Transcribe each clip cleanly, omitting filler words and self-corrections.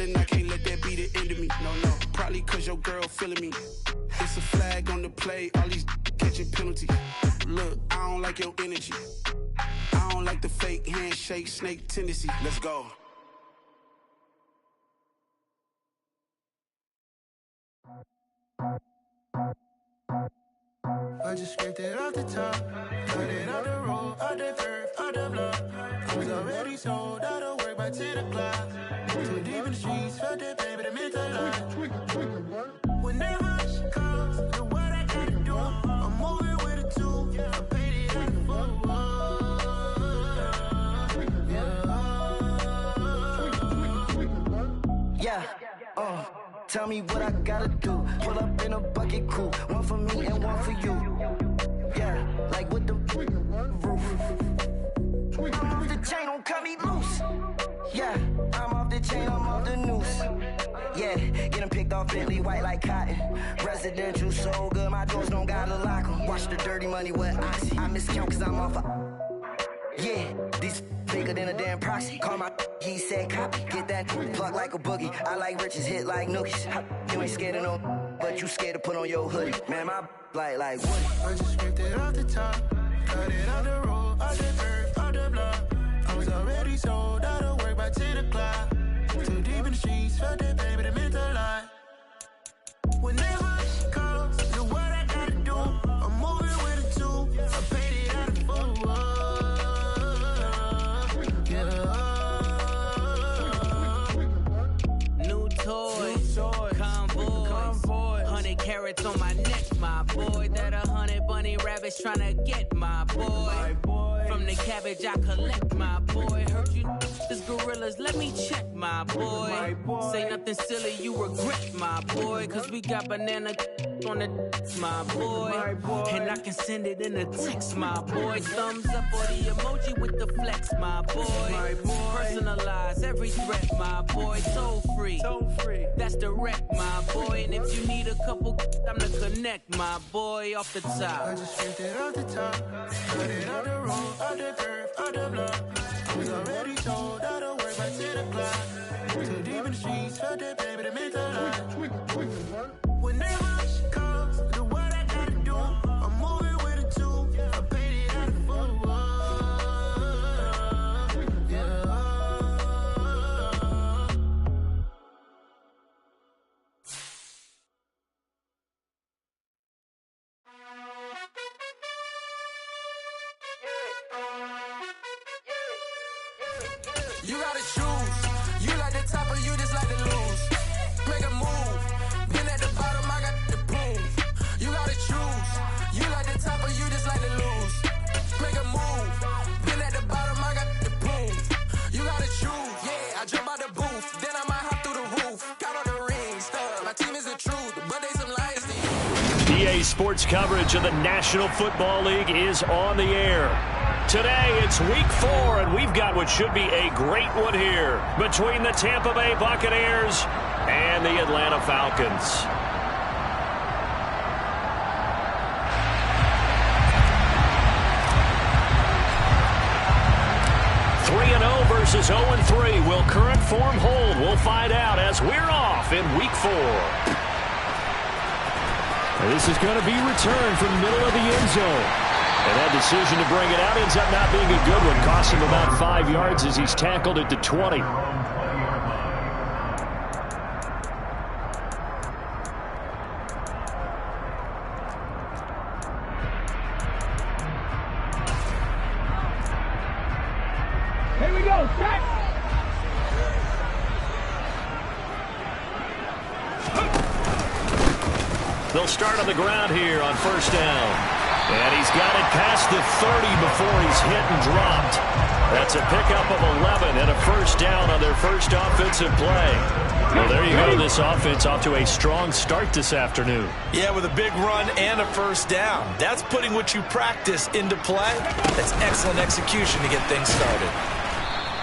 feeling, I can't let that be the end of me. No, probably cause your girl feeling me. It's a flag on the play, all these catching penalties. Look, I don't like your energy. I don't like the fake handshake, snake tendency. Let's go. I just scraped it off the top, cut it off the road, out the curve, out the block. I was already sold out of work by 10 o'clock. Too deep in the streets, felt that pain, but it meant a lot. Whenever she calls, know what I gotta do. I'm moving with a two, I paid it out the fuck. Yeah, tell me what I gotta do. Pull up in a bucket crew, one for me and one for you. Yeah, like with the roof. I'm off the chain, don't cut me loose. Yeah, I'm off the chain, I'm off the noose. Yeah, getting picked off Bentley white like cotton. Residential so good, my doors don't gotta lock 'em. Watch the dirty money with oxy. I miscount cause I'm off yeah, these bigger than a damn proxy. Call my he said copy. Get that plug like a boogie. I like riches, hit like nookies. You ain't scared of no, but you scared to put on your hoodie. Man, my like Woody. I just scraped it off the top, cut it on the road, out the curve, out the block. I was already sold out of work by 10 o'clock. Too deep in the streets, felt that pain, but it meant a lot. Whenever she calls, know what I gotta do. I'm moving with a two, I paid it out of fuck. New toys, convoy, 100 carats on my neck, my boy. That 100 bunny rabbits tryna get my boy. From the cabbage I collect, my boy. Heard you this gorillas, let me check, my boy. Say nothing silly, you regret, my boy. Cause we got banana on the my boy. And I can send it in a text, my boy. Thumbs up or the emoji with the flex, my boy. Personalize every threat, my boy. Toll free, that's direct, my boy. And if you need a couple, I'm the connect, my boy. Off the top, I just scraped it off the top, cut it on the road, out the curve, out the block. I was already sold out of work by 10 o'clock. Too deep in the streets, felt that pain, but it meant a lot. Whenever she calls, know what I gotta do. I'm moving with a two, I paid it out of fuck. You gotta choose. You like the top or you just like to lose. Make a move. Been at the bottom, I got the boom. You gotta choose. You like the top or you just like to lose. Make a move. Been at the bottom, I got the boom. You gotta choose. Yeah, I jump out the booth. Then I might hop through the roof. Got on the rings. My team is the truth, but they some liars to you. EA Sports coverage of the National Football League is on the air. Today, it's week 4, and we've got what should be a great one here between the Tampa Bay Buccaneers and the Atlanta Falcons. 3-0 versus 0-3. Will current form hold? We'll find out as we're off in week 4. This is going to be returned from the middle of the end zone. And that decision to bring it out ends up not being a good one. Cost him about 5 yards as he's tackled at the 20. Here we go, set! They'll start on the ground here on first down. And he's got it past the 30 before he's hit and dropped. That's a pickup of 11 and a first down on their first offensive play. Well, there you go. This offense off to a strong start this afternoon. Yeah, with a big run and a first down. That's putting what you practice into play. That's excellent execution to get things started.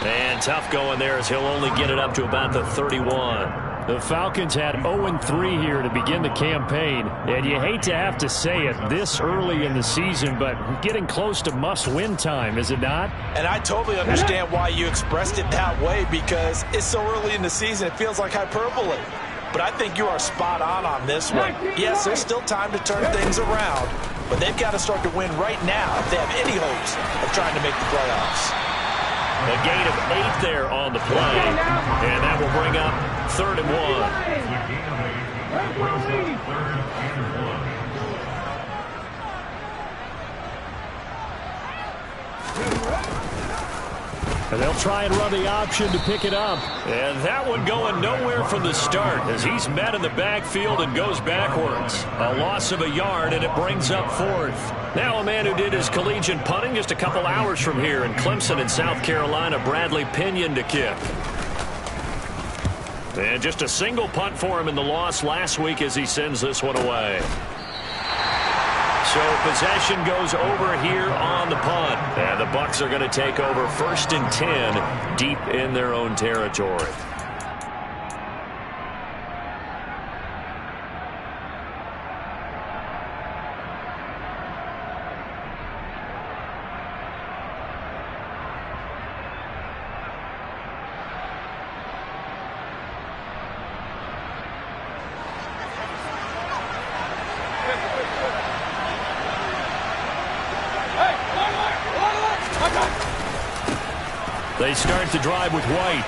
And tough going there as he'll only get it up to about the 31. The Falcons had 0-3 here to begin the campaign, and you hate to have to say it this early in the season, but getting close to must-win time, is it not? And I totally understand why you expressed it that way, because it's so early in the season, it feels like hyperbole. But I think you are spot on this one. Yes, there's still time to turn things around, but they've got to start to win right now if they have any hopes of trying to make the playoffs. A gain of 8 there on the play, and that will bring up 3rd and 1. And they'll try and run the option to pick it up. And that one going nowhere from the start as he's met in the backfield and goes backwards. A loss of a yard, and it brings up 4th. Now a man who did his collegiate punting just a couple hours from here in Clemson in South Carolina, Bradley Pinion to kick. And just a single punt for him in the loss last week as he sends this one away. So possession goes over here on the punt. And the Bucs are going to take over 1st and 10 deep in their own territory. They start the drive with White.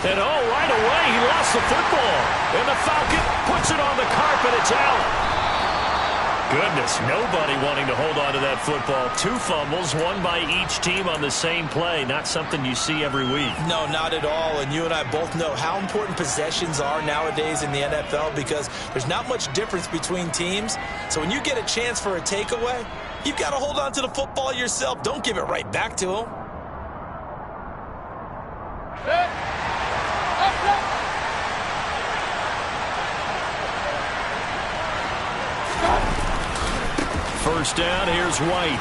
And right away, he lost the football. And the Falcon puts it on the carpet. It's out. Goodness, nobody wanting to hold on to that football. 2 fumbles, one by each team on the same play. Not something you see every week. No, not at all. And you and I both know how important possessions are nowadays in the NFL because there's not much difference between teams. So when you get a chance for a takeaway, you've got to hold on to the football yourself. Don't give it right back to them. First down, here's White.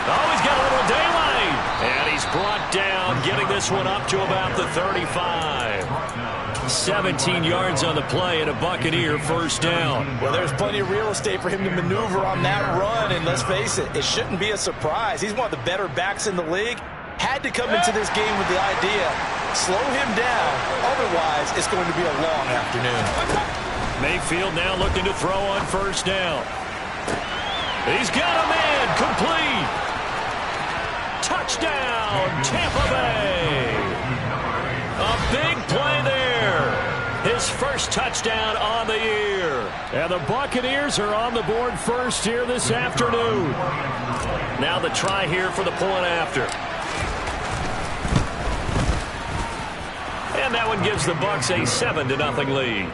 Oh, he's got a little daylight. And he's brought down, getting this one up to about the 35. 17 yards on the play and a Buccaneer first down. Well, there's plenty of real estate for him to maneuver on that run. And let's face it, it shouldn't be a surprise. He's one of the better backs in the league. Had to come into this game with the idea, slow him down. Otherwise, it's going to be a long afternoon. Mayfield now looking to throw on first down. He's got a man, complete. Touchdown, Tampa Bay. A big play there. His first touchdown on the year. And the Buccaneers are on the board first here this afternoon. Now the try here for the point after. And that one gives the Bucs a 7-0 lead.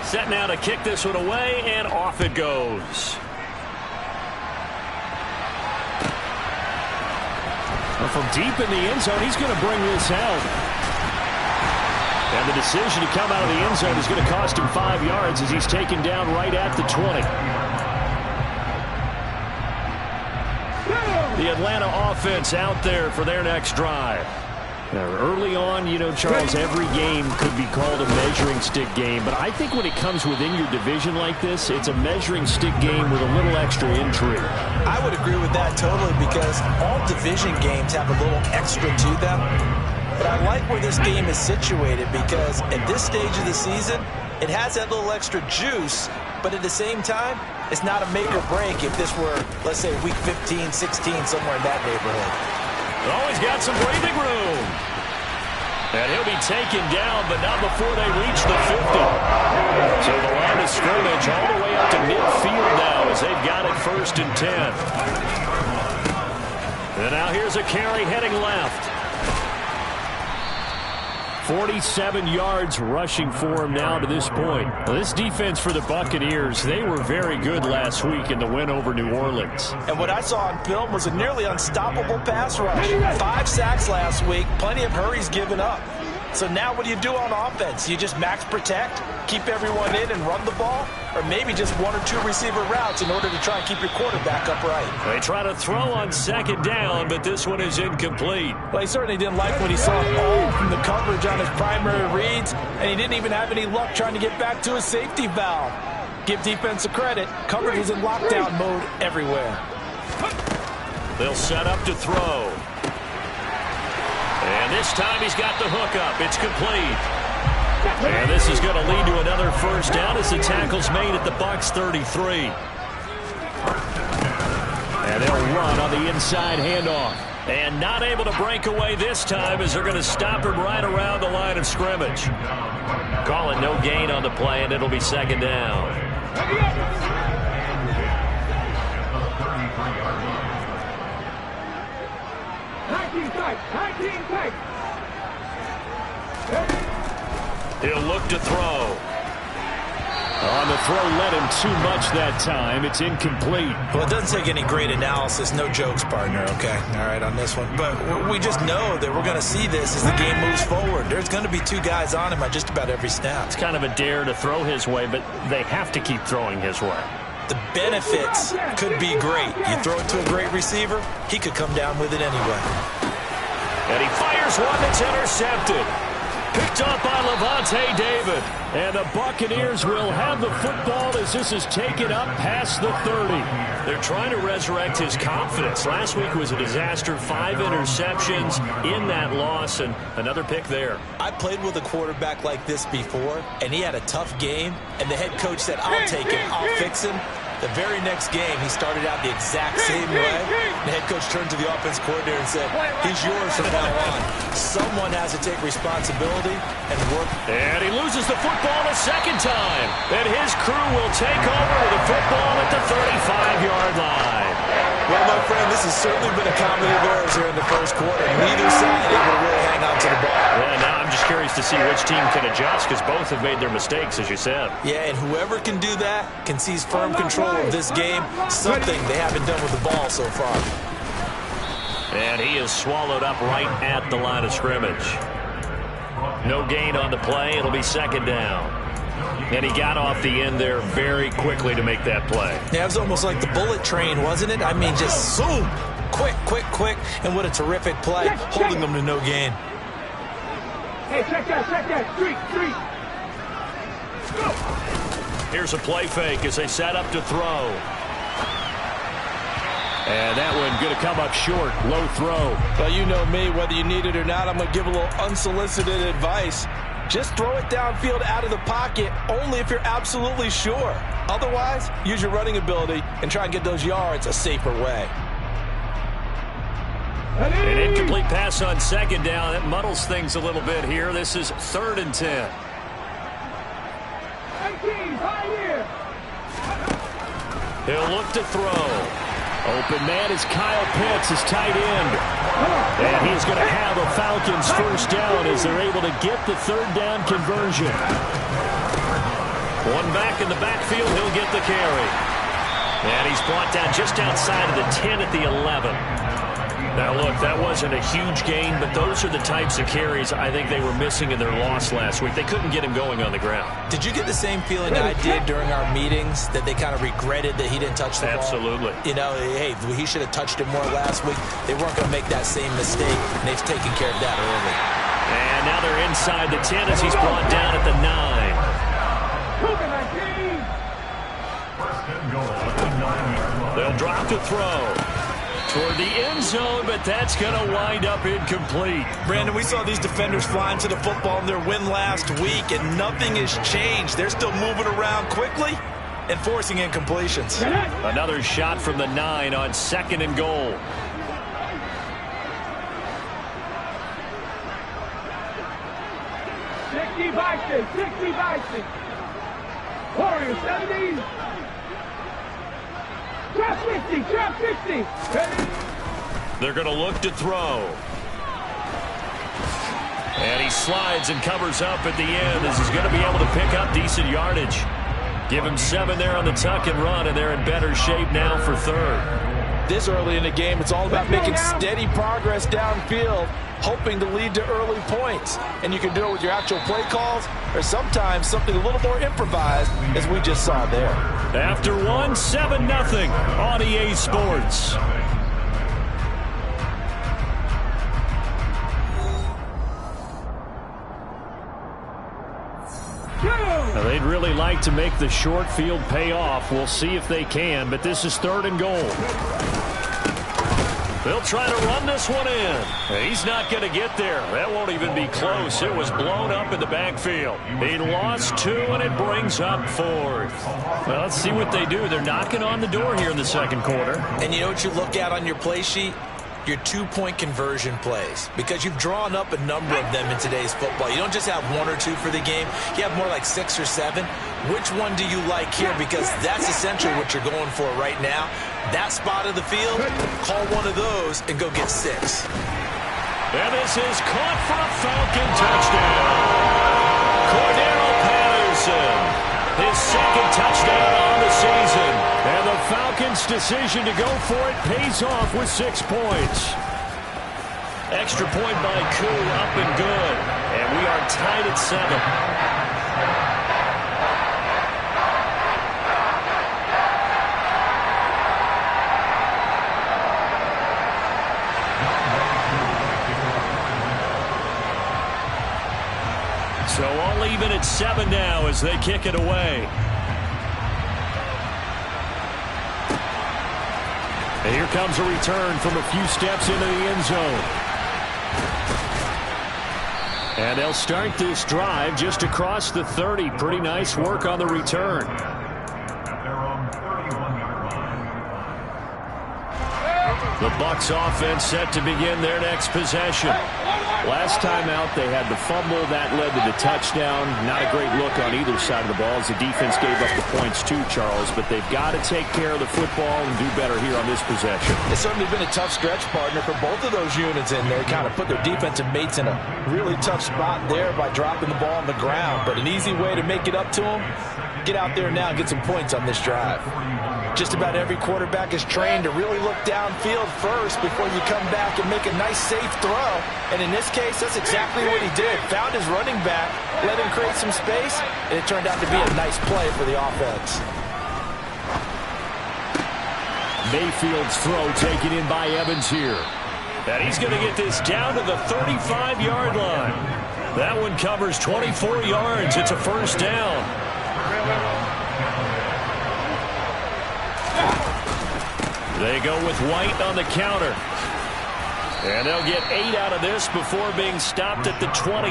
Set now to kick this one away, and off it goes. Well, from deep in the end zone, he's going to bring this out. And the decision to come out of the end zone is going to cost him 5 yards as he's taken down right at the 20. The Atlanta offense out there for their next drive. Now, early on, you know, Charles, every game could be called a measuring stick game. But I think when it comes within your division like this, it's a measuring stick game with a little extra intrigue. I would agree with that totally because all division games have a little extra to them. But I like where this game is situated because at this stage of the season, it has that little extra juice. But at the same time, it's not a make or break if this were, let's say, week 15, 16, somewhere in that neighborhood. Oh, he's got some breathing room. And he'll be taken down, but not before they reach the 50. So the line of scrimmage all the way up to midfield now as they've got it 1st and 10. And now here's a carry heading left. 47 yards rushing for him now to this point. Well, this defense for the Buccaneers, they were very good last week in the win over New Orleans. And what I saw on film was a nearly unstoppable pass rush. 5 sacks last week, plenty of hurries given up. So now what do you do on offense? You just max protect, keep everyone in and run the ball, or maybe just 1 or 2 receiver routes in order to try and keep your quarterback upright. They try to throw on second down, but this one is incomplete. Well, he certainly didn't like what he saw all from the coverage on his primary reads, and he didn't even have any luck trying to get back to his safety valve. Give defense a credit. Coverage was in lockdown mode everywhere. They'll set up to throw. And this time he's got the hook up. It's complete. And this is going to lead to another first down as the tackle's made at the Bucs 33. And they'll run on the inside handoff. And not able to break away this time as they're going to stop him right around the line of scrimmage. Call it no gain on the play, and it'll be second down. He'll look to throw. On the throw, led him too much that time. It's incomplete. Well, it doesn't take any great analysis. No jokes, partner, okay? All right, on this one. But we just know that we're going to see this as the game moves forward. There's going to be 2 guys on him on just about every snap. It's kind of a dare to throw his way, but they have to keep throwing his way. The benefits could be great. You throw it to a great receiver, he could come down with it anyway. And he fires one that's intercepted. Picked up by Lavonte David. And the Buccaneers will have the football as this is taken up past the 30. They're trying to resurrect his confidence. Last week was a disaster. 5 interceptions in that loss, and another pick there. I played with a quarterback like this before, and he had a tough game, and the head coach said, I'll take him, I'll fix him. The very next game, he started out the exact same way. The head coach turned to the offense coordinator and said, he's yours from now on. Someone has to take responsibility and work. And he loses the football a second time. And his crew will take over with the football at the 35-yard line. Well, my friend, this has certainly been a comedy of errors here in the first quarter. Neither side able to really hang on to the ball. Yeah, now I'm just curious to see which team can adjust because both have made their mistakes, as you said. Yeah, and whoever can do that can seize firm control of this game, something they haven't done with the ball so far. And he is swallowed up right at the line of scrimmage. No gain on the play. It'll be second down. And he got off the end there very quickly to make that play. Yeah, it was almost like the bullet train, wasn't it? I mean, just zoom. Quick, quick, quick. And what a terrific play, holding them to no gain. Hey, check that. Street. Go. Here's a play fake as they set up to throw. And that one going to come up short. Low throw. Well, you know me. Whether you need it or not, I'm going to give a little unsolicited advice. Just throw it downfield out of the pocket only if you're absolutely sure. Otherwise, use your running ability and try and get those yards a safer way. An incomplete pass on second down. That muddles things a little bit here. This is 3rd and 10. He'll look to throw. Open man is Kyle Pitts, his tight end. And he's going to have a Falcons first down as they're able to get the 3rd down conversion. One back in the backfield, he'll get the carry. And he's brought down just outside of the 10 at the 11. Now, look, that wasn't a huge gain, but those are the types of carries I think they were missing in their loss last week. They couldn't get him going on the ground. Did you get the same feeling I did during our meetings, that they kind of regretted that he didn't touch the ball? Absolutely. You know, hey, he should have touched it more last week. They weren't going to make that same mistake, and they've taken care of that early. And now they're inside the 10 as he's brought down at the 9. They'll drop to throw. Toward the end zone, but that's going to wind up incomplete. Brandon, we saw these defenders flying to the football in their win last week, and nothing has changed. They're still moving around quickly and forcing incompletions. Another shot from the 9 on 2nd and goal. Warriors 70. Trap 50. They're going to look to throw. And he slides and covers up at the end as he's going to be able to pick up decent yardage. Give him 7 there on the tuck and run, and they're in better shape now for 3rd. This early in the game, it's all about making steady progress downfield. hoping to lead to early points. And you can do it with your actual play calls or sometimes something a little more improvised, as we just saw there. After 7-0 on EA Sports. Now, they'd really like to make the short field pay off. We'll see if they can, but this is 3rd and goal. They'll try to run this one in. He's not going to get there. That won't even be close. It was blown up in the backfield. He lost 2, and it brings up 4th. Well, let's see what they do. They're knocking on the door here in the 2nd quarter. And you know what you look at on your play sheet? Your 2-point conversion plays, because you've drawn up a number of them in today's football. You don't just have 1 or 2 for the game. You have more like 6 or 7. Which one do you like here? Because that's essentially what you're going for right now. That spot of the field, call one of those and go get 6. And this is caught for a Falcon touchdown. Cordero Patterson, his 2nd touchdown on the season. And the Falcons' decision to go for it pays off with 6 points. Extra point by Koo, up and good. And we are tied at 7. So all even at 7 now as they kick it away. And here comes a return from a few steps into the end zone. And they'll start this drive just across the 30. Pretty nice work on the return. The Bucs offense set to begin their next possession. Last time out, they had the fumble. That led to the touchdown. Not a great look on either side of the ball as the defense gave up the points too, Charles. But they've got to take care of the football and do better here on this possession. It's certainly been a tough stretch, partner, for both of those units in there. Kind of put their defensive mates in a really tough spot there by dropping the ball on the ground. But an easy way to make it up to them, get out there now and get some points on this drive. Just about every quarterback is trained to really look downfield first before you come back and make a nice, safe throw. And in this case, that's exactly what he did. Found his running back, let him create some space, and it turned out to be a nice play for the offense. Mayfield's throw taken in by Evans here. And he's going to get this down to the 35-yard line. That one covers 24 yards. It's a 1st down. They go with White on the counter. And they'll get 8 out of this before being stopped at the 28.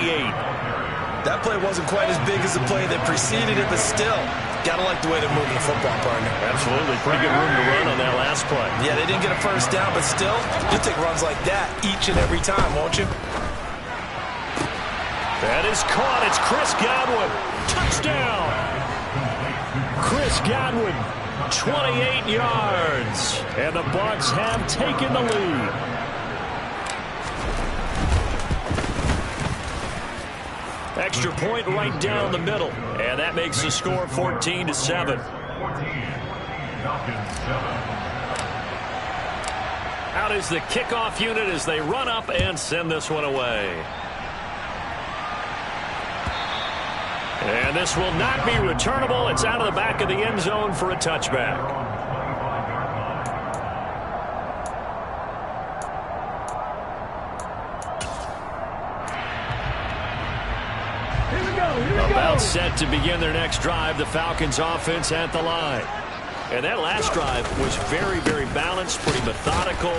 That play wasn't quite as big as the play that preceded it, but still, got to like the way they're moving the football, partner. Absolutely. Pretty good room to run on that last play. Yeah, they didn't get a 1st down, but still, you'll take runs like that each and every time, won't you? That is caught. It's Chris Godwin. Touchdown. Chris Godwin. 28 yards. And the Bucs have taken the lead. Extra point right down the middle. And that makes the score 14-7. Out is the kickoff unit as they run up and send this one away. And this will not be returnable. It's out of the back of the end zone for a touchback. About set to begin their next drive. The Falcons offense at the line. And that last drive was very, very balanced, pretty methodical.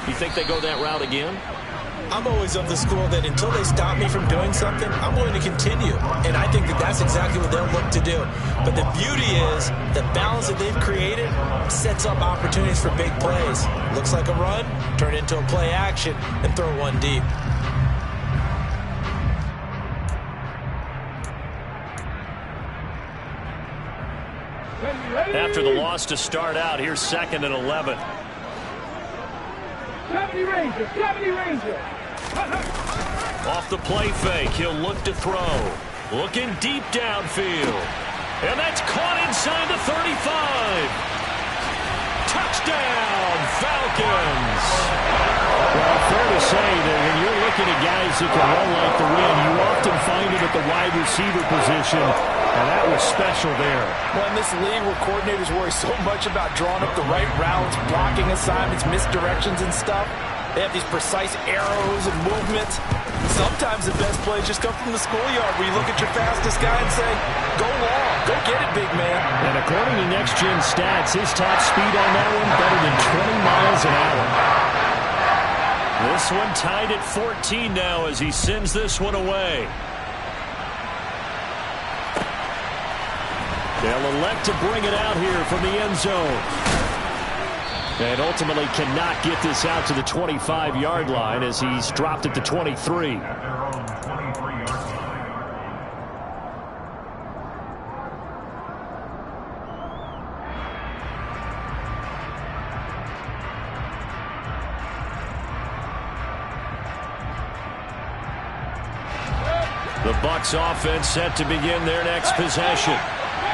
You think they go that route again? I'm always of the school that until they stop me from doing something, I'm going to continue. And I think that that's exactly what they'll look to do. But the beauty is the balance that they've created sets up opportunities for big plays. Looks like a run, turn into a play action, and throw one deep. After the loss to start out, here's 2nd and 11. 70 Ranger, 70 Ranger. Off the play fake, he'll look to throw. Looking deep downfield. And that's caught inside the 35. Touchdown, Falcons. Well, fair to say that when you're looking speaking of guys that can run like the wind, you often find it at the wide receiver position, and that was special there. Well, in this league where coordinators worry so much about drawing up the right routes, blocking assignments, misdirections and stuff, they have these precise arrows and movements. Sometimes the best plays just come from the schoolyard where you look at your fastest guy and say, go long, go get it, big man. And according to Next Gen Stats, his top speed on that one better than 20 miles an hour. This one tied at 14 now as he sends this one away. They'll elect to bring it out here from the end zone. And ultimately cannot get this out to the 25-yard line as he's dropped at the 23. The Bucs offense set to begin their next possession.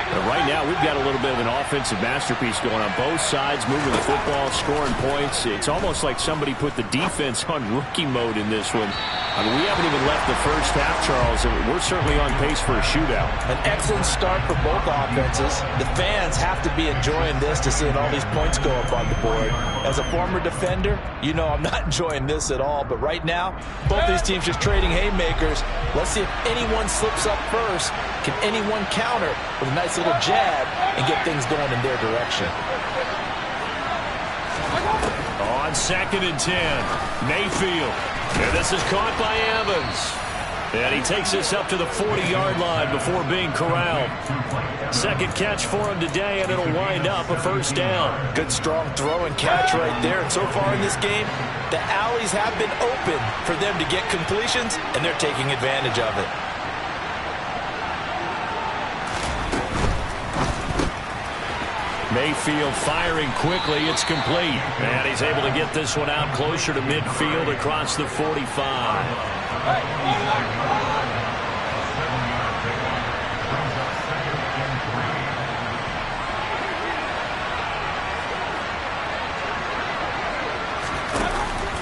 But right now, we've got a little bit of an offensive masterpiece going on both sides, moving the football, scoring points. It's almost like somebody put the defense on rookie mode in this one. I mean, we haven't even left the first half, Charles, and we're certainly on pace for a shootout. An excellent start for both offenses. The fans have to be enjoying this to seeing all these points go up on the board. As a former defender, you know I'm not enjoying this at all. But right now, both these teams just trading haymakers. Let's see if anyone slips up first. Can anyone counter with a nice little jab and get things going in their direction? On 2nd and 10, Mayfield. And this is caught by Evans. And he takes this up to the 40-yard line before being corralled. Second catch for him today, and it'll wind up a first down. Good strong throw and catch right there. And so far in this game, the alleys have been open for them to get completions, and they're taking advantage of it. Mayfield firing quickly. It's complete. And he's able to get this one out closer to midfield across the 45.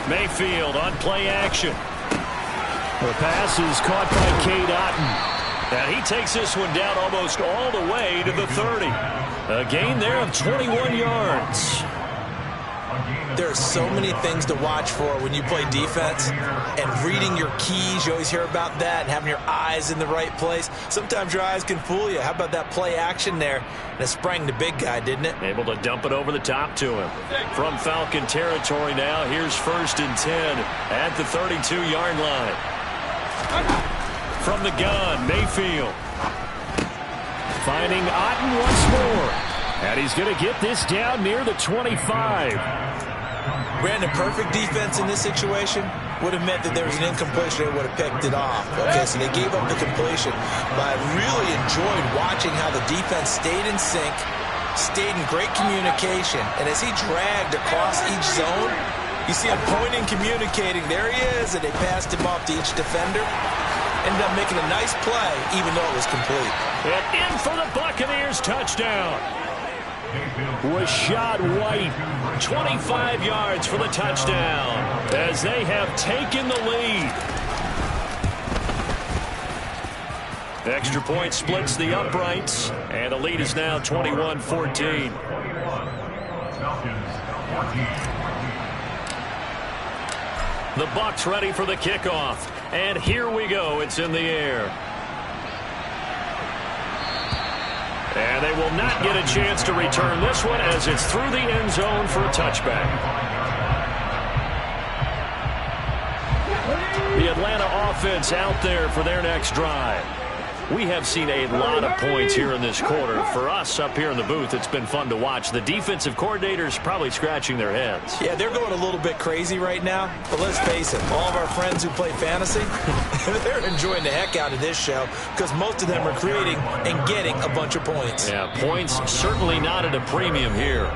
Mayfield on play action. The pass is caught by Cade Otton. And he takes this one down almost all the way to the 30. A gain there of 21 yards. There are so many things to watch for when you play defense, and reading your keys, you always hear about that, and having your eyes in the right place. Sometimes your eyes can fool you. How about that play action there? And it sprang the big guy, didn't it? Able to dump it over the top to him. From Falcon territory now, here's 1st and 10 at the 32-yard line. From the gun, Mayfield. Finding Otton once more. And he's going to get this down near the 25. Brandon, perfect defense in this situation would have meant that there was an incompletion. They would have picked it off. Okay, so they gave up the completion. But I really enjoyed watching how the defense stayed in sync, stayed in great communication. And as he dragged across each zone, you see him pointing, communicating. There he is, and they passed him off to each defender. Ended up making a nice play, even though it was complete. And in for the Buccaneers touchdown. Rashad White, 25 yards for the touchdown as they have taken the lead. Extra point splits the uprights, and the lead is now 21-14. The Bucs ready for the kickoff. And here we go. It's in the air. And they will not get a chance to return this one as it's through the end zone for a touchback. The Atlanta offense out there for their next drive. We have seen a lot of points here in this quarter. For us up here in the booth, it's been fun to watch. The defensive coordinators probably scratching their heads. Yeah, they're going a little bit crazy right now. But let's face it, all of our friends who play fantasy, they're enjoying the heck out of this show because most of them are creating and getting a bunch of points. Yeah, points certainly not at a premium here.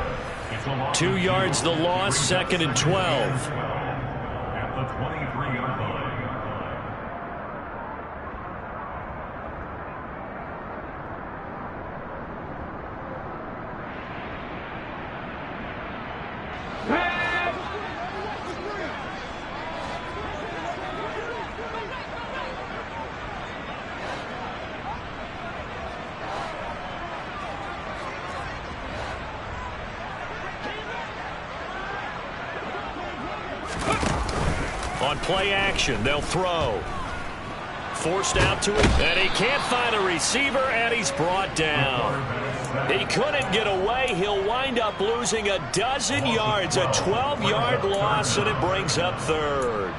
2 yards the loss, 2nd and 12. On play action, they'll throw. Forced out to it, and he can't find a receiver, and he's brought down. He couldn't get away. He'll wind up losing a dozen yards, a 12-yard loss, and it brings up third.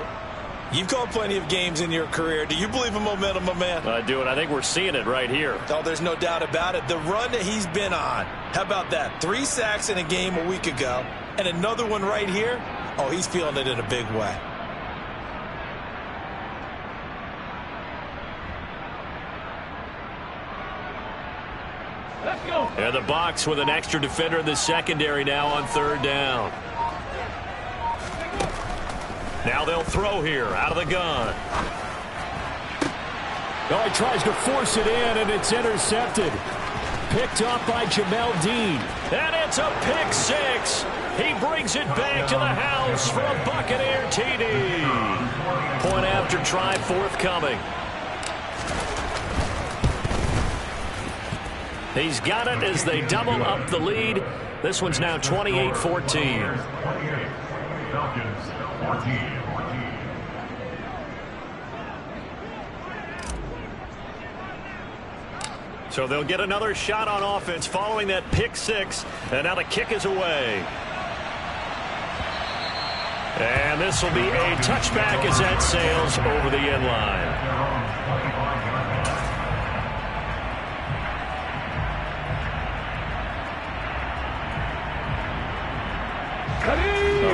You've called plenty of games in your career. Do you believe in momentum, my man? I do, and I think we're seeing it right here. Oh, there's no doubt about it. The run that he's been on. How about that? 3 sacks in a game a week ago, and another one right here. Oh, he's feeling it in a big way. Let's go. And the box with an extra defender in the secondary now on third down. Now they'll throw here out of the gun. Oh, he tries to force it in, and it's intercepted. Picked up by Jamel Dean. And it's a pick six. He brings it back to the house for a Buccaneer TD. Point after try forthcoming. He's got it as they double up the lead. This one's now 28-14. So they'll get another shot on offense following that pick six. And now the kick is away. And this will be a touchback as that sails over the end line.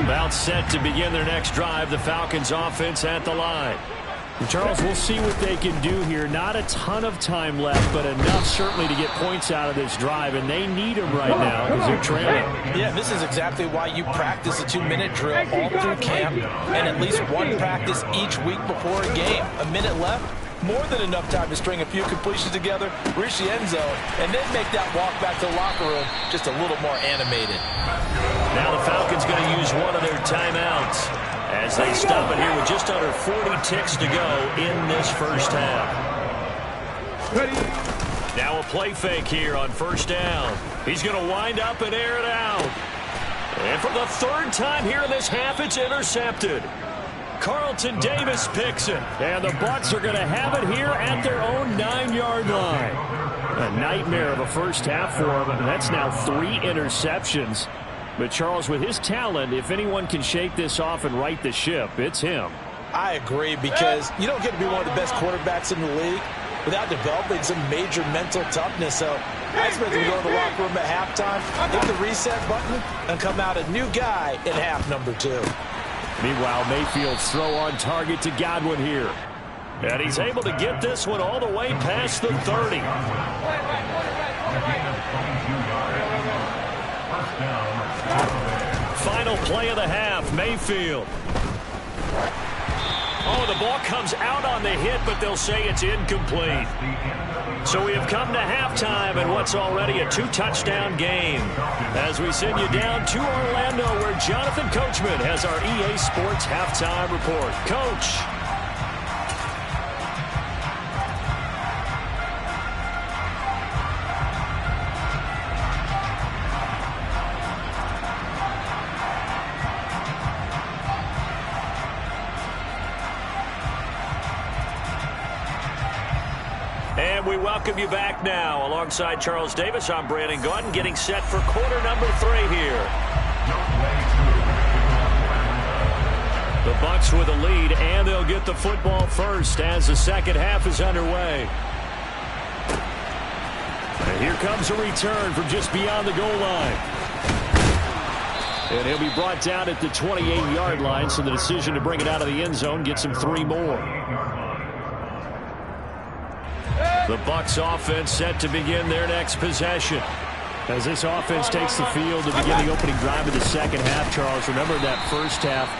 About set to begin their next drive. The Falcons offense at the line. Charles, we'll see what they can do here. Not a ton of time left, but enough certainly to get points out of this drive, and they need them right now because they're trailing. Yeah, this is exactly why you practice a 2-minute drill all through camp and at least one practice each week before a game. A minute left, more than enough time to string a few completions together, reach the end zone, and then make that walk back to the locker room just a little more animated. Now the Falcons going to use one of their timeouts as they stop it here with just under 40 ticks to go in this first half. Now a play fake here on first down. He's going to wind up and air it out. And for the third time here in this half, it's intercepted. Carlton Davis picks it. And the Bucs are going to have it here at their own 9-yard line. A nightmare of a first half for them. That's now 3 interceptions. But, Charles, with his talent, if anyone can shake this off and right the ship, it's him. I agree, because you don't get to be one of the best quarterbacks in the league without developing some major mental toughness. So I expect him to go to the locker room at halftime, hit the reset button, and come out a new guy in half number 2. Meanwhile, Mayfield's throw on target to Godwin here. And he's able to get this one all the way past the 30. Final play of the half, Mayfield. Oh, the ball comes out on the hit, but they'll say it's incomplete. So we have come to halftime in what's already a 2-touchdown game. As we send you down to Orlando, where Jonathan Coachman has our EA Sports halftime report. Coach. And we welcome you back now. Alongside Charles Davis, I'm Brandon Gaudin, getting set for quarter number 3 here. The Bucs with a lead, and they'll get the football first as the second half is underway. And here comes a return from just beyond the goal line. And he'll be brought down at the 28-yard line, so the decision to bring it out of the end zone gets him 3 more. The Bucs offense set to begin their next possession. As this offense takes the field to begin the opening drive of the second half, Charles, remember that first half,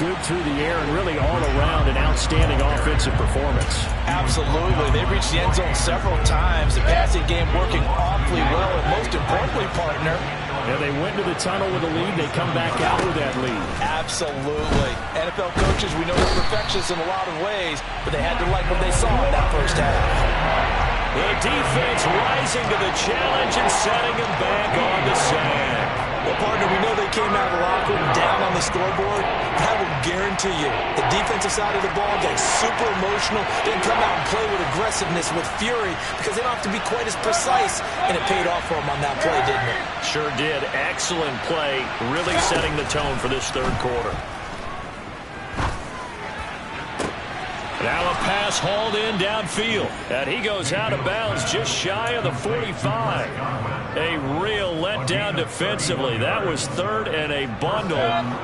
good through the air and really all around an outstanding offensive performance. Absolutely. They reached the end zone several times. The passing game working awfully well, and most importantly, partner, and they went to the tunnel with a lead. They come back out with that lead. Absolutely. NFL coaches, we know they're perfectionists in a lot of ways, but they had to like what they saw in that first half. The defense rising to the challenge and setting him back on the sack. Well, partner, we know they came out of the locker room down on the scoreboard. That will guarantee to you. The defensive side of the ball getting super emotional. They can come out and play with aggressiveness, with fury, because they don't have to be quite as precise. And it paid off for them on that play, didn't it? Sure did. Excellent play, really setting the tone for this third quarter. Now a pass hauled in downfield. And he goes out of bounds just shy of the 45. A real letdown defensively. That was third and a bundle,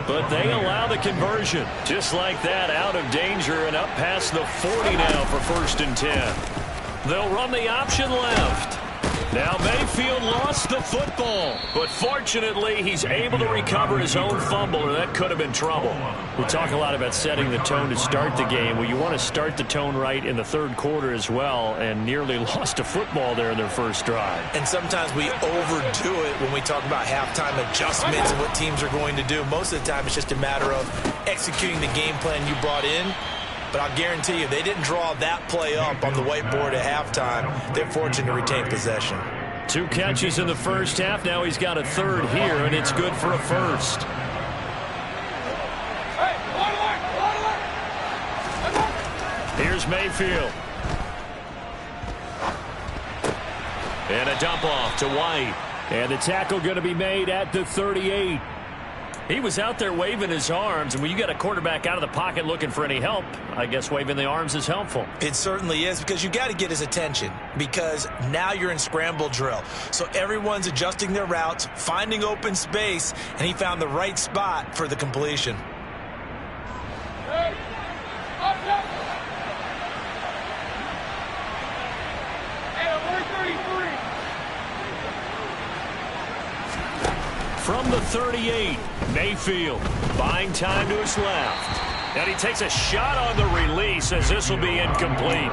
but they allow the conversion. Just like that, out of danger and up past the 40 now for 1st and 10. They'll run the option left. Now Mayfield lost the football, but fortunately he's able to recover his own fumble, or that could have been trouble. We talk a lot about setting the tone to start the game. Well, you want to start the tone right in the third quarter as well, and nearly lost a football there in their first drive. And sometimes we overdo it when we talk about halftime adjustments and what teams are going to do. Most of the time it's just a matter of executing the game plan you brought in. But I'll guarantee you, they didn't draw that play up on the whiteboard at halftime. They're fortunate to retain possession. 2 catches in the first half. Now he's got a third here, and it's good for a first. Here's Mayfield. And a dump off to White. And the tackle going to be made at the 38. He was out there waving his arms, and when you got a quarterback out of the pocket looking for any help, I guess waving the arms is helpful. It certainly is, because you got to get his attention, because now you're in scramble drill. So everyone's adjusting their routes, finding open space, and he found the right spot for the completion. Hey, up, up. Hey, 133. From the 38, Mayfield buying time to his left. And he takes a shot on the release as this will be incomplete.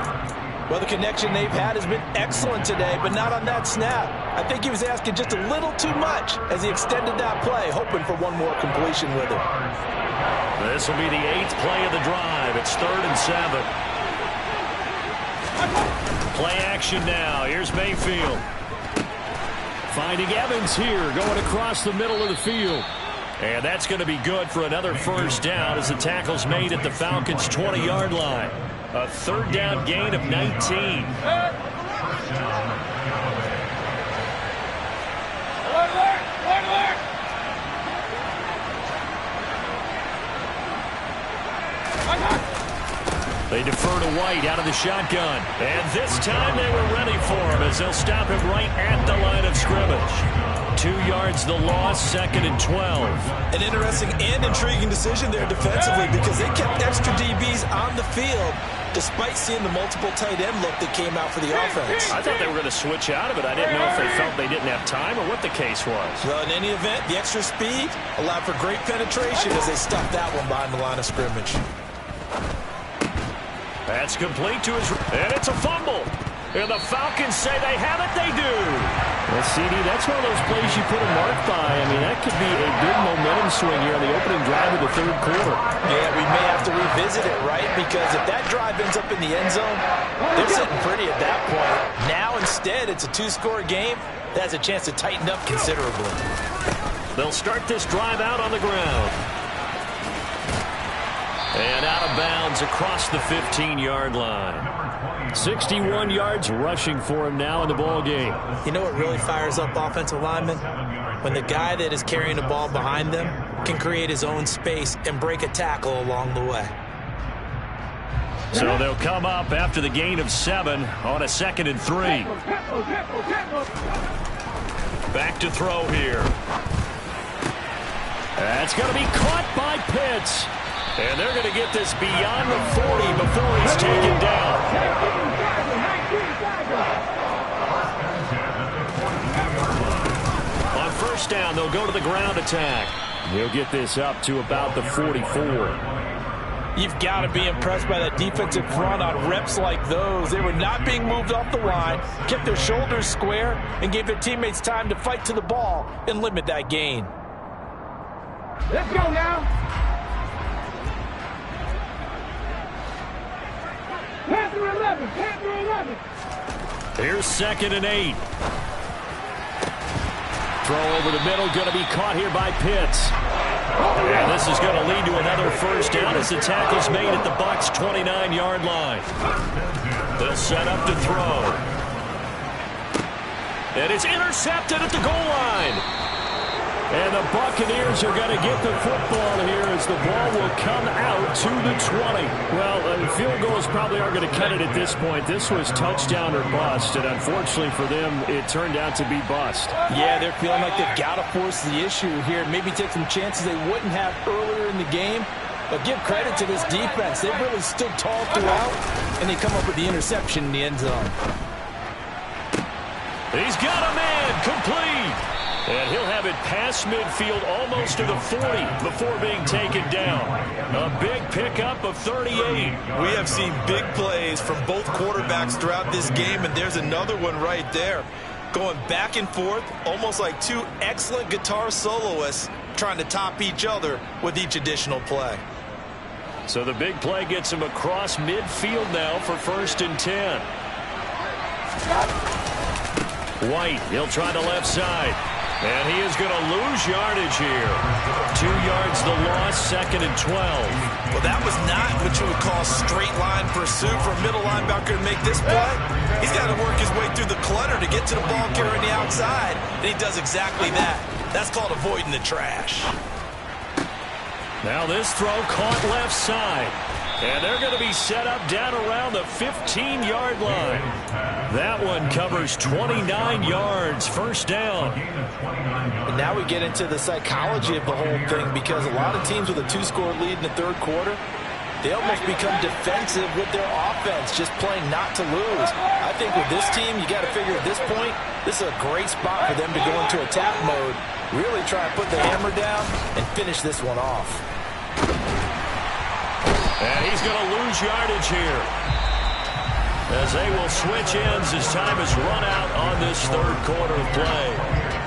Well, the connection they've had has been excellent today, but not on that snap. I think he was asking just a little too much as he extended that play, hoping for one more completion with it. This will be the 8th play of the drive. It's 3rd and 7. Play action now. Here's Mayfield. Finding Evans here, going across the middle of the field. And that's going to be good for another first down as the tackle's made at the Falcons' 20-yard line. A 3rd down gain of 19. They defer to White out of the shotgun. And this time they were ready for him as they'll stop him right at the line of scrimmage. 2 yards the loss, 2nd and 12. An interesting and intriguing decision there defensively, because they kept extra DBs on the field despite seeing the multiple tight end look that came out for the offense. I thought they were going to switch out of it. I didn't know if they felt they didn't have time or what the case was. Well, in any event, the extra speed allowed for great penetration as they stuffed that one behind the line of scrimmage. That's complete to his... And it's a fumble. And the Falcons say they have it. They do. Well, CD, that's one of those plays you put a mark by. I mean, that could be a big momentum swing here on the opening drive of the third quarter. Yeah, we may have to revisit it, right? Because if that drive ends up in the end zone, they're sitting pretty at that point. Now, instead, it's a 2-score game. That has a chance to tighten up considerably. They'll start this drive out on the ground. And out of bounds across the 15-yard line. 61 yards rushing for him now in the ball game. You know what really fires up offensive linemen? When the guy that is carrying the ball behind them can create his own space and break a tackle along the way. So they'll come up after the gain of 7 on a 2nd and 3. Back to throw here. That's going to be caught by Pitts. And they're going to get this beyond the 40 before he's taken down. On first down, they'll go to the ground attack. He'll get this up to about the 44. You've got to be impressed by that defensive front on reps like those. They were not being moved off the line, kept their shoulders square, and gave their teammates time to fight to the ball and limit that gain. Let's go now. Panther 11, Panther 11. Here's 2nd and 8. Throw over the middle, going to be caught here by Pitts. And this is going to lead to another first down as the tackle's made at the Bucs' 29-yard line. They'll set up to throw. And it's intercepted at the goal line. And the Buccaneers are going to get the football here as the ball will come out to the 20. Well, field goals probably aren't going to cut it at this point. This was touchdown or bust, and unfortunately for them, it turned out to be bust. Yeah, they're feeling like they've got to force the issue here. Maybe take some chances they wouldn't have earlier in the game. But give credit to this defense. They've really stood tall throughout, and they come up with the interception in the end zone. He's got a man complete. And he'll have it past midfield almost to the 40 before being taken down. A big pickup of 38. We have seen big plays from both quarterbacks throughout this game, and there's another one right there. Going back and forth, almost like two excellent guitar soloists trying to top each other with each additional play. So the big play gets him across midfield now for 1st and 10. White, he'll try the left side. And he is going to lose yardage here. 2 yards the loss, 2nd and 12. Well, that was not what you would call straight line pursuit for a middle linebacker to make this play. He's got to work his way through the clutter to get to the ball carrier on the outside, and he does exactly that. That's called avoiding the trash. Now this throw caught left side. And they're going to be set up down around the 15-yard line. That one covers 29 yards, 1st down. And now we get into the psychology of the whole thing, because a lot of teams with a 2-score lead in the 3rd quarter, they almost become defensive with their offense, just playing not to lose. I think with this team, you got to figure at this point, this is a great spot for them to go into attack mode, really try and put the hammer down and finish this one off. And he's going to lose yardage here as they will switch ends as time has run out on this 3rd quarter of play.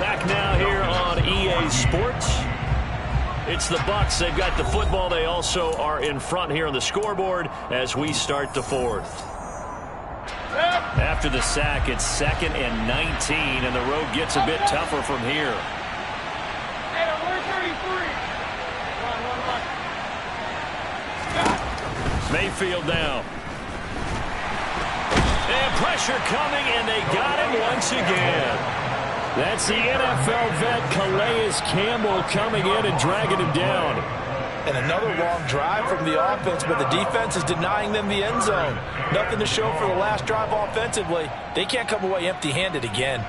Back now here on EA Sports. It's the Bucs. They've got the football. They also are in front here on the scoreboard as we start the 4th. After the sack, it's 2nd and 19, and the road gets a bit tougher from here. Mayfield now. And pressure coming, and they got him once again. That's the NFL vet Calais Campbell coming in and dragging him down. And another long drive from the offense, but the defense is denying them the end zone. Nothing to show for the last drive offensively. They can't come away empty-handed again.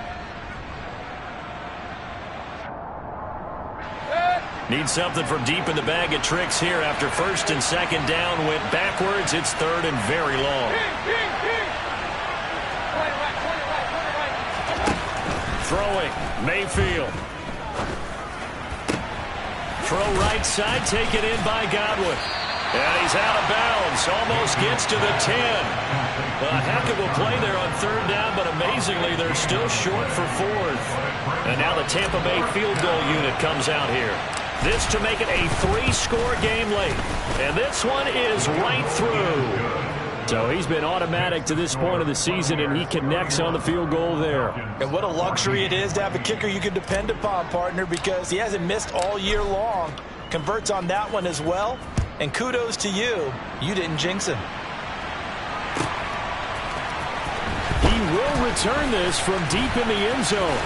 Need something from deep in the bag of tricks here after 1st and 2nd down. Went backwards. It's 3rd and very long. Throwing. Mayfield. Throw right side. Taken in by Godwin. And he's out of bounds. Almost gets to the 10. A heck of a play there on 3rd down, but amazingly, they're still short for 4th. And now the Tampa Bay field goal unit comes out here. This to make it a 3-score game late. And this one is right through. So he's been automatic to this point of the season, and he connects on the field goal there. And what a luxury it is to have a kicker you can depend upon, partner, because he hasn't missed all year long. Converts on that one as well. And kudos to you. You didn't jinx him. He will return this from deep in the end zone.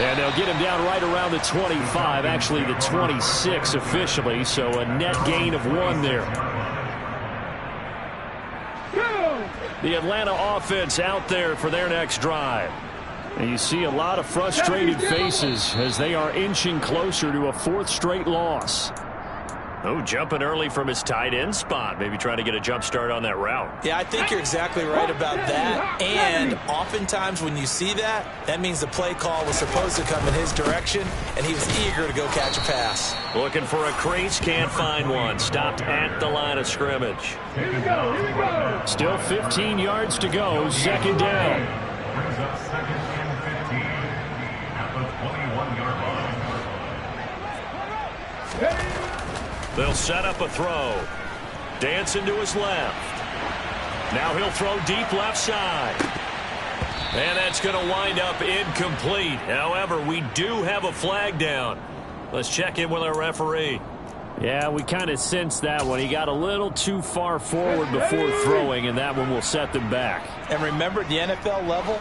And they'll get him down right around the 25, actually the 26 officially, so a net gain of 1 there. The Atlanta offense out there for their next drive. And you see a lot of frustrated faces as they are inching closer to a 4th straight loss. Oh, jumping early from his tight end spot. Maybe trying to get a jump start on that route. Yeah, I think you're exactly right about that. And oftentimes when you see that, that means the play call was supposed to come in his direction, and he was eager to go catch a pass. Looking for a crease, can't find one. Stopped at the line of scrimmage. Here we go, here we go. Still 15 yards to go, 2nd down. Brings up 2nd and 15 at the 21-yard line. They'll set up a throw. Dancing to his left. Now he'll throw deep left side. And that's going to wind up incomplete. However, we do have a flag down. Let's check in with our referee. Yeah, we kind of sensed that one. He got a little too far forward before throwing, and that one will set them back. And remember, at the NFL level,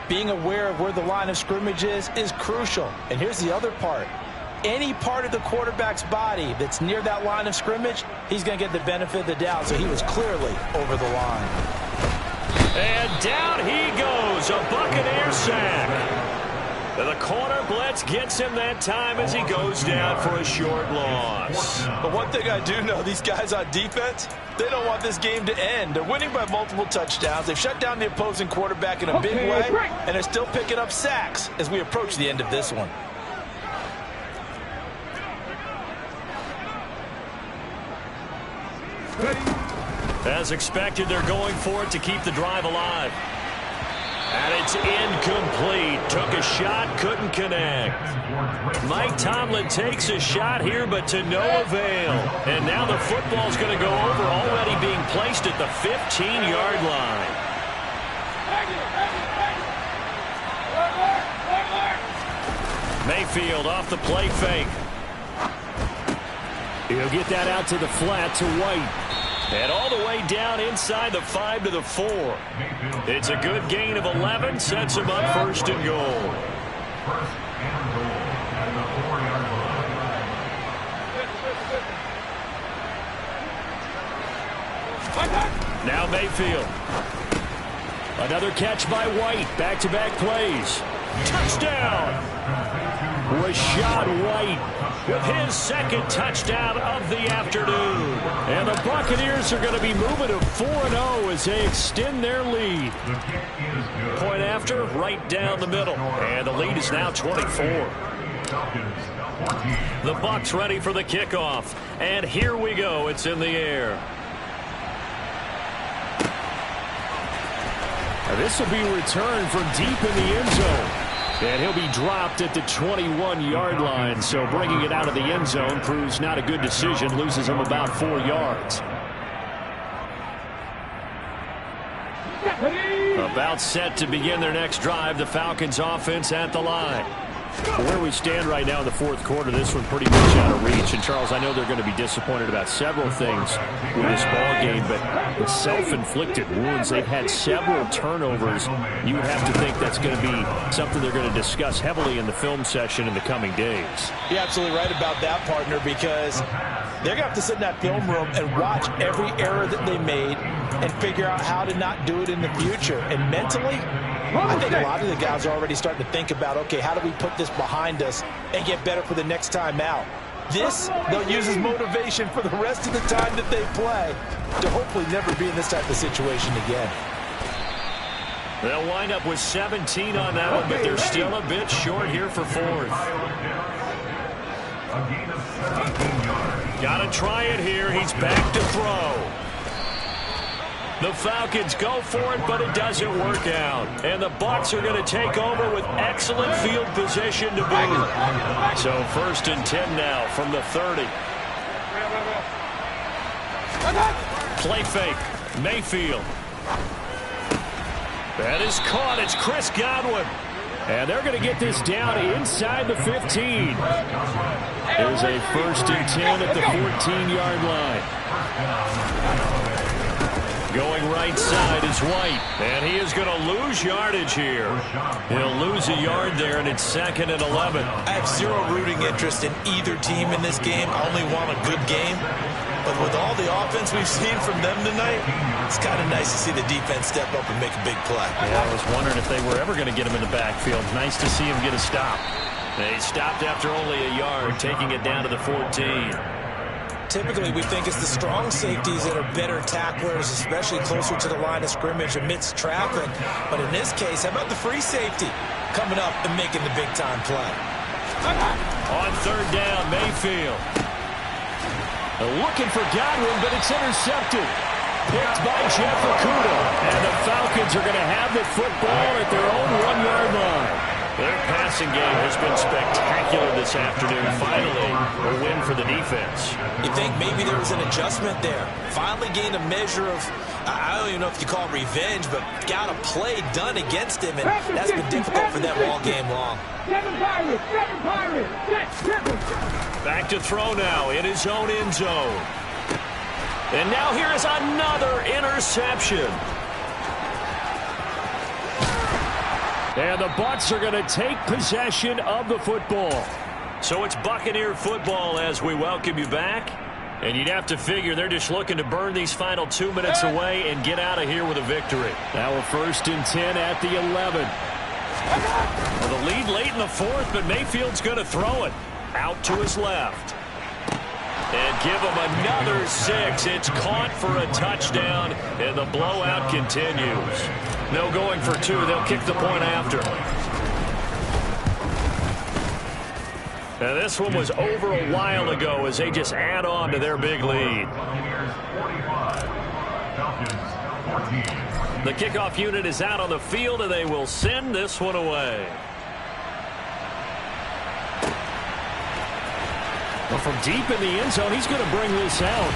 being aware of where the line of scrimmage is crucial. And here's the other part. Any part of the quarterback's body that's near that line of scrimmage, he's going to get the benefit of the doubt. So he was clearly over the line. And down he goes, a Buccaneer sack. The corner blitz gets him that time as he goes down for a short loss. But one thing I do know, these guys on defense, they don't want this game to end. They're winning by multiple touchdowns. They've shut down the opposing quarterback in a big way, and they're still picking up sacks as we approach the end of this one. As expected, they're going for it to keep the drive alive. And it's incomplete. Took a shot, couldn't connect. Mike Tomlin takes a shot here, but to no avail. And now the football's going to go over, already being placed at the 15-yard line. Mayfield off the play fake. He'll get that out to the flat to White. And all the way down inside the 5 to the 4. It's a good gain of 11. Sets him up first and goal. First and goal at the 4-yard line. Now Mayfield. Another catch by White. Back-to-back plays. Touchdown! Rashad White with his second touchdown of the afternoon. And the Buccaneers are going to be moving to 4-0 as they extend their lead. Point after, right down the middle. And the lead is now 24. The Bucs ready for the kickoff. And here we go. It's in the air. Now this will be returned from deep in the end zone. And he'll be dropped at the 21-yard line. So bringing it out of the end zone proves not a good decision. Loses him about 4 yards. About set to begin their next drive. The Falcons offense at the line. Where we stand right now in the fourth quarter, this one pretty much out of reach. And, Charles, I know they're going to be disappointed about several things with this ball game, but the self-inflicted wounds, they've had several turnovers. You would have to think that's going to be something they're going to discuss heavily in the film session in the coming days. You're absolutely right about that, partner, because they're going to have to sit in that film room and watch every error that they made and figure out how to not do it in the future. And mentally, I think a lot of the guys are already starting to think about, okay, how do we put this behind us and get better for the next time out? This, they'll use as motivation for the rest of the time that they play to hopefully never be in this type of situation again. They'll wind up with 17 on that one, but they're still a bit short here for fourth. Got to try it here. He's back to throw. The Falcons go for it, but it doesn't work out. And the Bucs are going to take over with excellent field position to boot. So 1st and 10 now from the 30. Play fake. Mayfield. That is caught. It's Chris Godwin. And they're going to get this down inside the 15. There's a 1st and 10 at the 14-yard line. Going right side is White, and he is going to lose yardage here. He'll lose a yard there, and it's 2nd and 11. I have zero rooting interest in either team in this game. I only want a good game. But with all the offense we've seen from them tonight, it's kind of nice to see the defense step up and make a big play. Yeah, I was wondering if they were ever going to get him in the backfield. Nice to see him get a stop. They stopped after only a yard, taking it down to the 14. Typically, we think it's the strong safeties that are better tacklers, especially closer to the line of scrimmage amidst traffic. But in this case, how about the free safety coming up and making the big-time play? On 3rd down, Mayfield. Looking for Godwin, but it's intercepted. Picked by Jeff Okudah. And the Falcons are going to have the football at their own 1-yard line. Their passing game has been spectacular this afternoon. Finally, a win for the defense. You think maybe there was an adjustment there. Finally gained a measure of, I don't even know if you call it revenge, but got a play done against him, and that's been difficult for them all game long. back to throw now in his own end zone. And now here is another interception. And the Bucs are going to take possession of the football. So it's Buccaneer football as we welcome you back. And you'd have to figure they're just looking to burn these final 2 minutes away and get out of here with a victory. Now a 1st and 10 at the 11. Well, the lead late in the 4th, but Mayfield's going to throw it out to his left. And give him another 6. It's caught for a touchdown, and the blowout continues. No going for 2. They'll kick the point after. Now this one was over a while ago as they just add on to their big lead. The kickoff unit is out on the field, and they will send this one away. Well, from deep in the end zone, he's going to bring this out.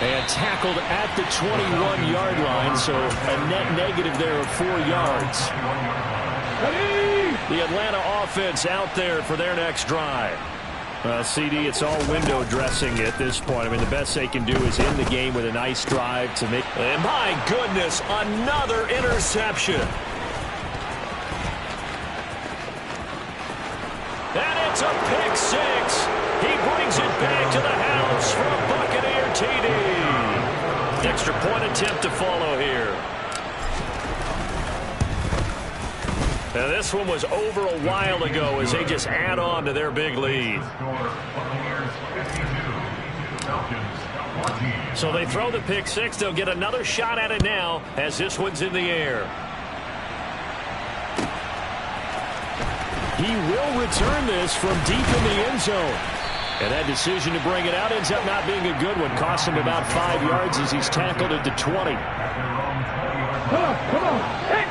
And tackled at the 21-yard line, so a net negative there of 4 yards. The Atlanta offense out there for their next drive. CD, it's all window dressing at this point. I mean, the best they can do is end the game with a nice drive to make. And my goodness, another interception. And it's a pick 6. He brings it back to the house for a Buccaneer TD. Extra point attempt to follow here. Now this one was over a while ago as they just add on to their big lead. So they throw the pick 6. They'll get another shot at it now as this one's in the air. He will return this from deep in the end zone. And that decision to bring it out ends up not being a good one. Cost him about 5 yards as he's tackled at the 20. Come on. Hey.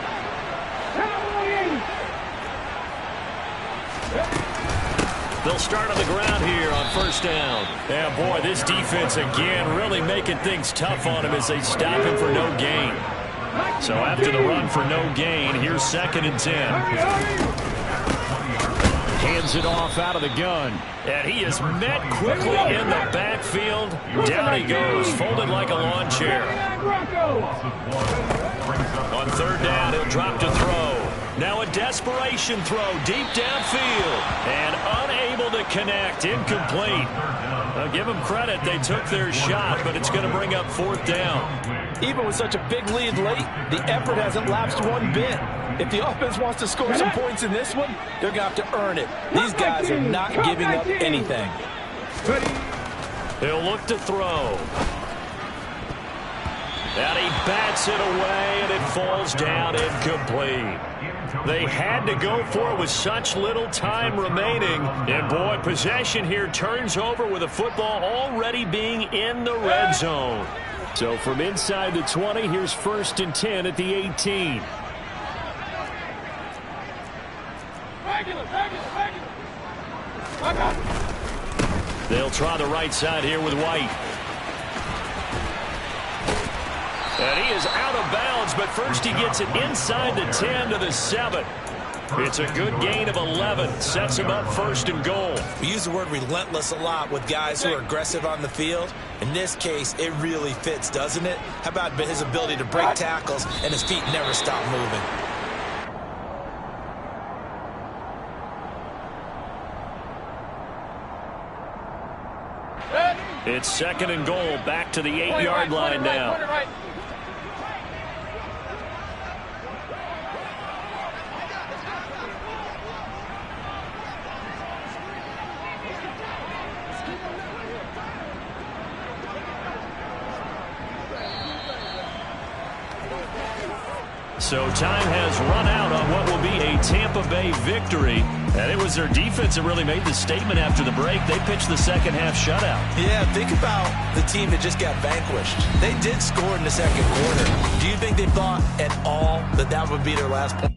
They'll start on the ground here on 1st down. Yeah, boy, this defense again really making things tough on him as they stop him for no gain. So after the run for no gain, here's 2nd and 10. Hands it off out of the gun. And he is met quickly in the backfield. Down he goes, folded like a lawn chair. On 3rd down, he'll drop to throw. Now a desperation throw deep downfield. And unable to connect, incomplete. I'll give them credit, they took their shot, but it's going to bring up 4th down. Even with such a big lead late, the effort hasn't lapsed one bit. If the offense wants to score some points in this one, they're going to have to earn it. These guys are not giving up anything. They'll look to throw. And he bats it away, and it falls down incomplete. They had to go for it with such little time remaining. And, boy, possession here turns over with the football already being in the red zone. So from inside the 20, here's 1st and 10 at the 18. They'll try the right side here with White. And he is out of bounds, but first he gets it inside the 10 to the 7. It's a good gain of 11. Sets him up 1st and goal. We use the word relentless a lot with guys who are aggressive on the field. In this case, it really fits, doesn't it? How about his ability to break tackles and his feet never stop moving? It's 2nd and goal, back to the 8-yard line now. So time has run out on what will be a Tampa Bay victory. And it was their defense that really made the statement after the break. They pitched the second-half shutout. Yeah, think about the team that just got vanquished. They did score in the 2nd quarter. Do you think they thought at all that that would be their last point?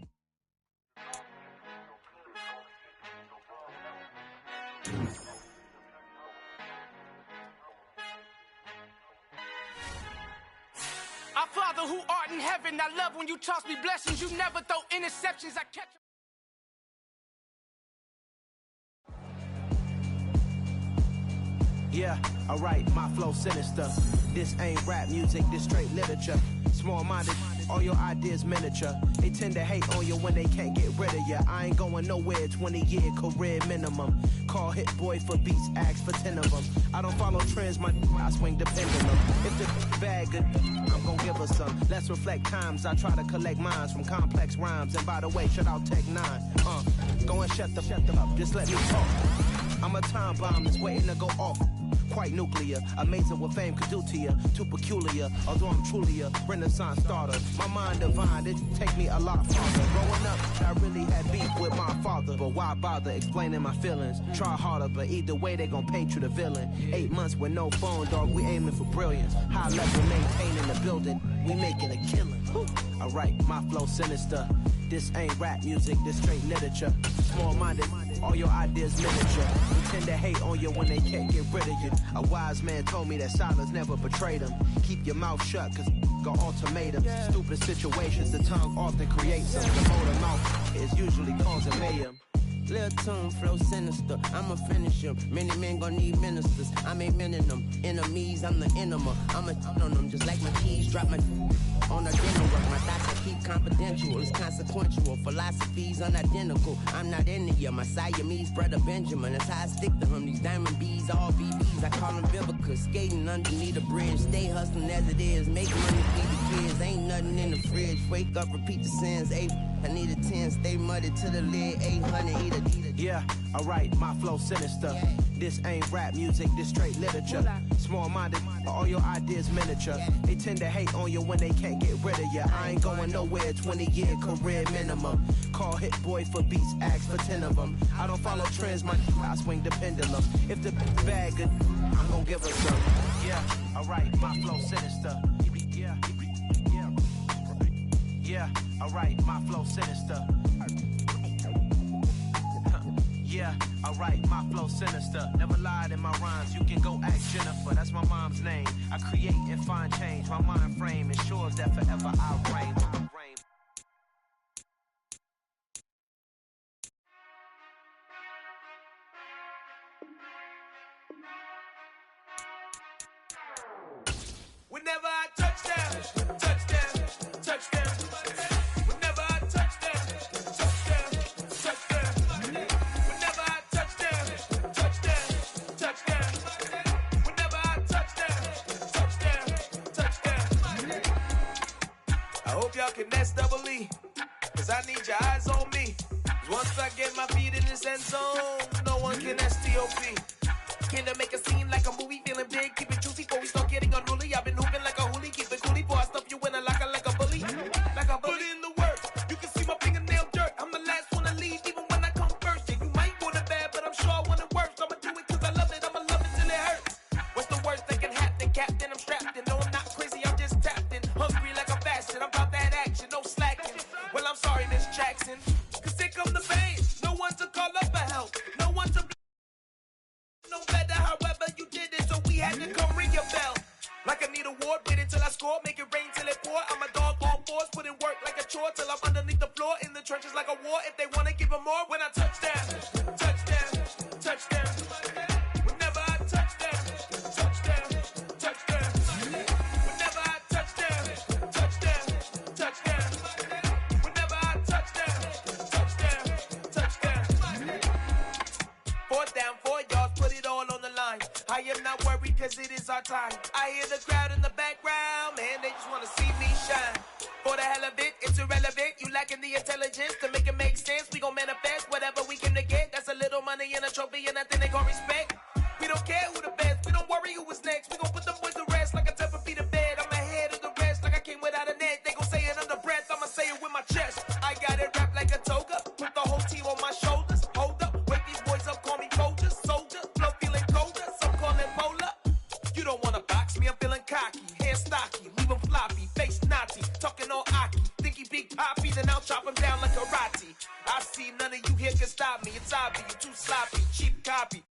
Our Father who art in heaven, I love when you toss me blessings. You never throw interceptions. I catch them. Yeah, alright, my flow sinister. This ain't rap music, this straight literature. Small-minded, all your ideas miniature. They tend to hate on you when they can't get rid of you. I ain't going nowhere, 20-year career minimum. Call Hit Boy for beats, ask for 10 of them. I don't follow trends, I swing the pendulum. If the bag good, I'm gon' give her some. Let's reflect times, I try to collect minds from complex rhymes. And by the way, shout out Tech 9. Go and shut the up, just let me talk. I'm a time bomb that's waiting to go off. Quite nuclear, amazing what fame could do to you. Too peculiar, although I'm truly a Renaissance starter. My mind divine, it take me a lot farther. Growing up, I really had beef with my father. But why bother explaining my feelings? Try harder, but either way they gon' paint you the villain. 8 months with no phone, dog, we aiming for brilliance. High level maintaining the building, we making a killing. Alright, my flow sinister. This ain't rap music, this straight literature. Small-minded, all your ideas miniature. They tend to hate on you when they can't get rid of you. A wise man told me that silence never betrayed him. Keep your mouth shut, cause got ultimatums. Stupid situations, the tongue often creates them. The motor mouth is usually causing mayhem. Lil' tune, flow sinister, I'ma finish him. Many men gon' need ministers, I'm aiming them. Enemies, I'm the enema, I'ma on them. Just like my keys, drop my on a dinner work. My thoughts I keep confidential, it's consequential. Philosophies unidentical, I'm not into you. My Siamese brother Benjamin, that's how I stick to him. These diamond bees, all BBs, I call them Vivica. Skating underneath a bridge, stay hustling as it is. Make money, feed the kids, ain't nothing in the fridge. Wake up, repeat the sins, I need a 10, stay muddy to the lid, 800, eat a. Yeah, alright, my flow sinister. This ain't rap music, this straight literature. Small-minded, all your ideas miniature. They tend to hate on you when they can't get rid of you. I ain't going nowhere, 20-year career minimum. Call Hit Boy for beats, ask for 10 of them. I don't follow trends, I swing the pendulum. If the bag good, I'm gon' give her some. Yeah, alright, my flow sinister. Yeah, alright, my flow sinister. Yeah, alright, my flow sinister. Never lied in my rhymes, you can go ask Jennifer. That's my mom's name. I create and find change. My mind frame ensures that forever I reign. Whenever I touch down, touchdown, touchdown. Whenever I touch down, touchdown, touchdown. Whenever I touch down, touchdown, touchdown. Whenever I touch down, touchdown. I hope y'all can nest double E, cause I need your eyes on me. Cause once I get my feet in this end zone, no one can STOP. Can to make a scene like a movie, feeling big, keep it juicy before we start getting unruly. I've been hooping like a hoolie, keep it coolie before I stuff you in a locker like a bully. Like a bully. Put in the work, you can see my fingernail dirt. I'm the last one to leave, even when I come first. Yeah, you might want it bad, but I'm sure I want it worse. I'ma do it cause I love it, I'ma love it till it hurts. What's the worst that can happen, Captain? I'm strapped in, no I'm not crazy, I'm just tapped in. Hungry like I'm fasting, I'm about that action, no slacking. Well, I'm sorry, Miss Jackson, cause here come the fame. No one to call up for help, no one to no matter however you did it, so we had to come ring your bell. Like I need a award, wait until I score, make it rain till it pour. I'm a dog on force, put in work like a chore till I'm underneath the floor, in the trenches like a war. If they wanna give them more, when I touch down, touchdown, touchdown. Whenever I touch down, touchdown, touchdown. Whenever I touch down, touchdown, touchdown. Whenever I touch down, touchdown, touchdown. Fourth down, 4 yards, put it all on the line. I am not worried cause it is our time. I hear the crowd in the background, man, they just wanna see me shine. For the hell of it, it's irrelevant. You lacking the intelligence to make it make sense. We gon' manifest whatever we came to get. That's a little money and a trophy and nothing they gon' respect. We don't care who the best, we don't worry who is next. We gon' put them boys to rest like a 10 feet of bed. I'm ahead of the rest like I came without a net. They gon' say it under breath, I'ma say it with my chest. I got it wrapped like a toga, put the whole team on my shoulders. Hold up, wake these boys up, call me Folger, soldier. Flow feeling colder, some call it polar. You don't wanna box me, I'm feeling cocky. Hair stocky, leave him floppy, face naughty. Talking all aki, think he big poppy, then I'll chop him down like karate. I see none of you here can stop me, it's obvious, you too sloppy, cheap copy.